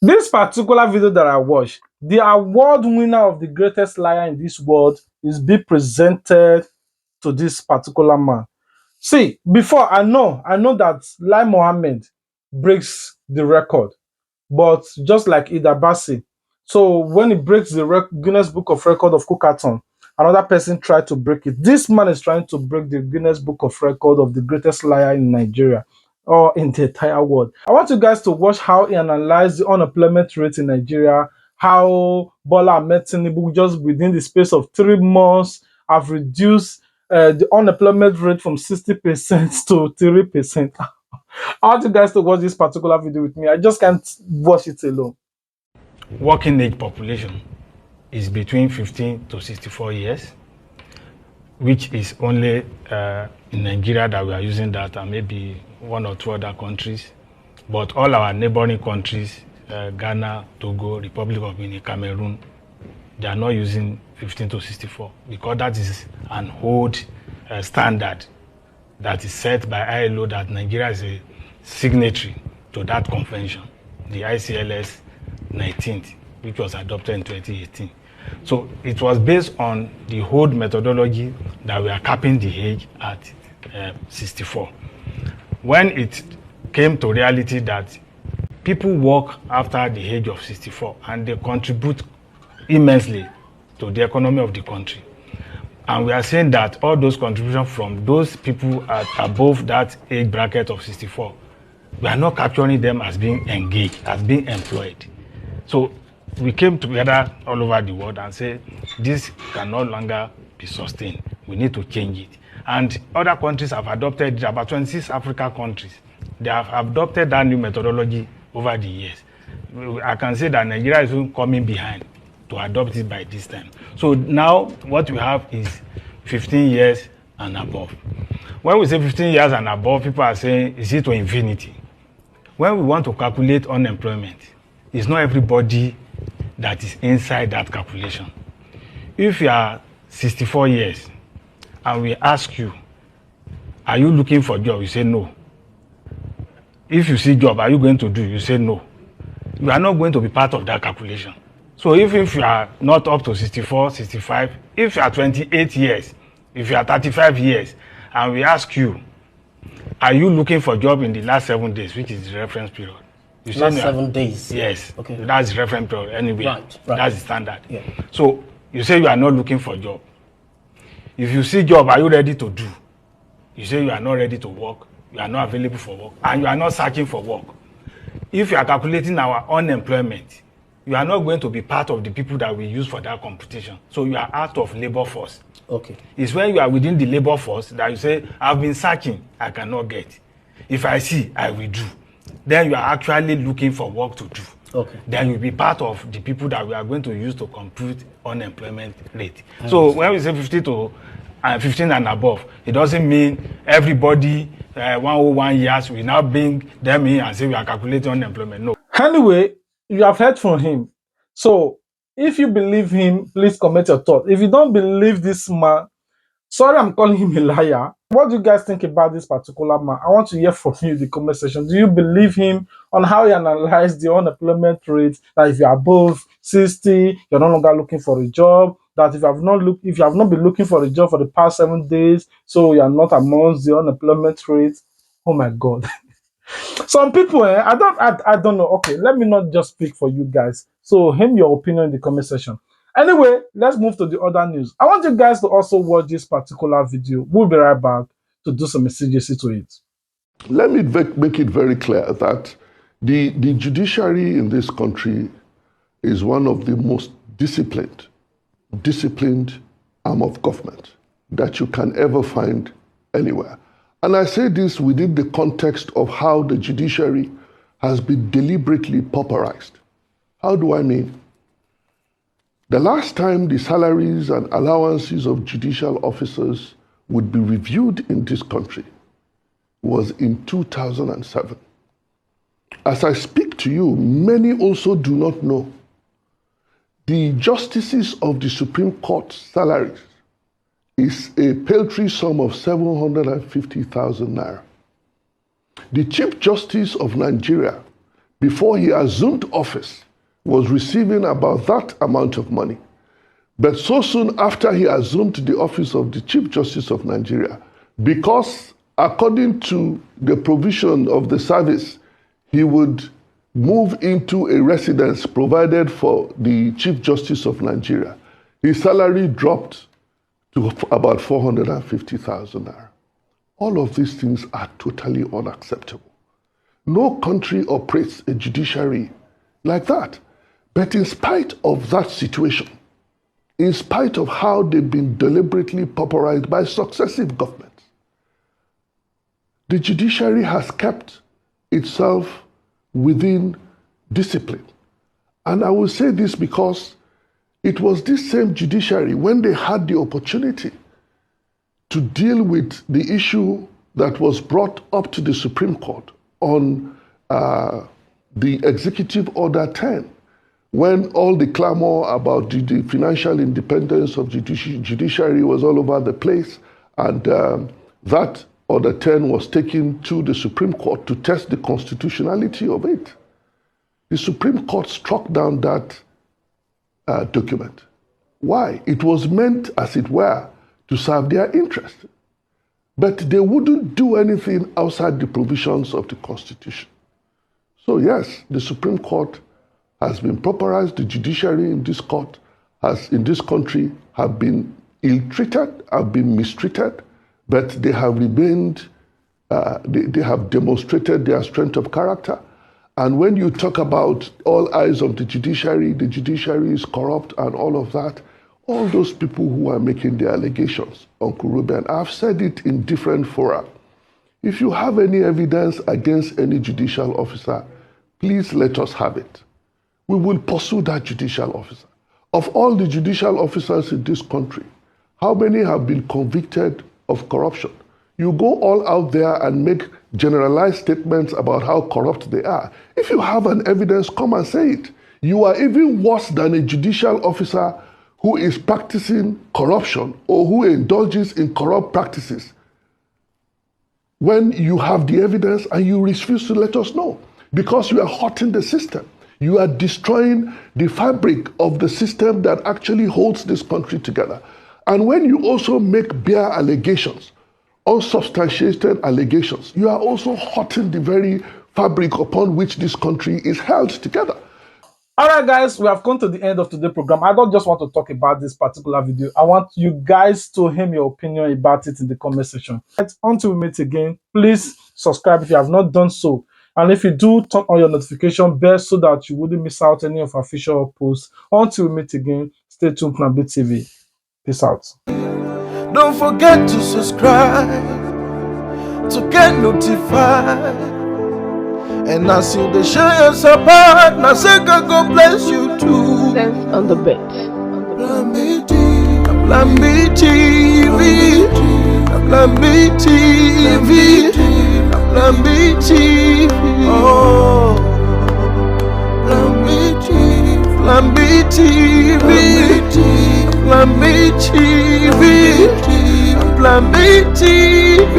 This particular video that I watched, the award winner of the greatest liar in this world is being presented to this particular man. See, before I know that Lai Mohammed breaks the record, but just like Ida Bassi, so when he breaks the Guinness Book of Record of Cookathon, another person tried to break it. This man is trying to break the Guinness Book of Record of the greatest liar in Nigeria or in the entire world. I want you guys to watch how he analyzed the unemployment rate in Nigeria, how Bola Ahmed Tinubu just within the space of 3 months have reduced the unemployment rate from 60% to 3%. I want you guys to watch this particular video with me. I just can't watch it alone. Working age population is between 15 to 64 years, which is only in Nigeria that we are using that, and maybe one or two other countries. But all our neighboring countries, Ghana, Togo, Republic of Benin, Cameroon, they are not using 15 to 64 because that is an old standard that is set by ILO, that Nigeria is a signatory to that convention, the ICLS 19th, which was adopted in 2018. So it was based on the old methodology that we are capping the age at 64. When it came to reality that people work after the age of 64 and they contribute immensely to the economy of the country, and we are saying that all those contributions from those people at above that age bracket of 64, we are not capturing them as being engaged, as being employed. So we came together all over the world and said, this can no longer be sustained. We need to change it. And other countries have adopted, about 26 African countries, they have adopted that new methodology over the years. I can say that Nigeria is coming behind to adopt it by this time. So now what we have is 15 years and above. When we say 15 years and above, people are saying, is it to infinity? When we want to calculate unemployment, it's not everybody that is inside that calculation. If you are 64 years and we ask you, are you looking for a job? You say no. If you see job, are you going to do? You say no. You are not going to be part of that calculation. So if you are not up to 64, 65, if you are 28 years, if you are 35 years, and we ask you, are you looking for a job in the last 7 days, which is the reference period? You say last 7 days? Yes. Okay. That's the reference period anyway. Right. That's the standard. Yeah. So you say you are not looking for a job. If you see job, are you ready to do? You say you are not ready to work, you are not available for work, and you are not searching for work. If you are calculating our unemployment, you are not going to be part of the people that we use for that computation. So you are out of labor force. Okay. It's when you are within the labor force that you say, I've been searching, I cannot get. If I see, I will do. Then you are actually looking for work to do. Okay. Then you'll be part of the people that we are going to use to compute unemployment rate. So when we say 15 and above, it doesn't mean everybody 101 years we now bring them in and say we are calculating unemployment. No. Anyway, you have heard from him. So if you believe him, please comment your thoughts. If you don't believe this man, sorry, I'm calling him a liar. What do you guys think about this particular man? I want to hear from you in the comment section. Do you believe him on how he analyzed the unemployment rate? That if you're above 60, you're no longer looking for a job. That if you have not been looking for a job for the past 7 days, so you are not amongst the unemployment rate. Oh my God. Some people, I don't know. Okay, let me not just speak for you guys. So, him your opinion in the comment section. Anyway, let's move to the other news. I want you guys to also watch this particular video. We'll be right back to do some messages to it. Let me make it very clear that the judiciary in this country is one of the most disciplined arm of government that you can ever find anywhere. And I say this within the context of how the judiciary has been deliberately pauperized. How do I mean? The last time the salaries and allowances of judicial officers would be reviewed in this country was in 2007. As I speak to you, many also do not know the justices of the Supreme Court salaries is a paltry sum of 750,000 naira. The Chief Justice of Nigeria, before he assumed office, was receiving about that amount of money. But so soon after he assumed the office of the Chief Justice of Nigeria, because according to the provision of the service, he would move into a residence provided for the Chief Justice of Nigeria, his salary dropped to about 450,000 naira. All of these things are totally unacceptable. No country operates a judiciary like that. But in spite of that situation, in spite of how they've been deliberately pauperized by successive governments, the judiciary has kept itself within discipline. And I will say this because it was this same judiciary, when they had the opportunity to deal with the issue that was brought up to the Supreme Court on the Executive Order 10, when all the clamor about the financial independence of judiciary was all over the place, and that Order 10 was taken to the Supreme Court to test the constitutionality of it. The Supreme Court struck down that document. Why? It was meant, as it were, to serve their interest. But they wouldn't do anything outside the provisions of the Constitution. So yes, the Supreme Court has been pauperized. The judiciary in this court in this country have been ill-treated, have been mistreated, but they have remained, they have demonstrated their strength of character. And when you talk about all eyes of the judiciary is corrupt and all of that, all those people who are making the allegations, Uncle Ruben, I've said it in different fora. If you have any evidence against any judicial officer, please let us have it. We will pursue that judicial officer. Of all the judicial officers in this country, how many have been convicted of corruption? You go all out there and make generalized statements about how corrupt they are. If you have an evidence, come and say it. You are even worse than a judicial officer who is practicing corruption or who indulges in corrupt practices. When you have the evidence and you refuse to let us know, because you are hurting the system. You are destroying the fabric of the system that actually holds this country together. And when you also make bare allegations, unsubstantiated allegations, you are also hurting the very fabric upon which this country is held together. All right, guys, we have come to the end of today's program. I don't just want to talk about this particular video. I want you guys to hear your opinion about it in the comment section. Until we meet again, please subscribe if you have not done so. And if you do, turn on your notification bell so that you wouldn't miss out any of our future posts. Until we meet again, stay tuned for Plan B TV. Peace out. Don't forget to subscribe to get notified. And as you share your support, now say God bless you too. Sense on the bed. Plan B TV, Plan B TV, Plan B TV, Plan B TV. Oh, Plan B TV, Plan B TV, Plan B TV, Plan B TV.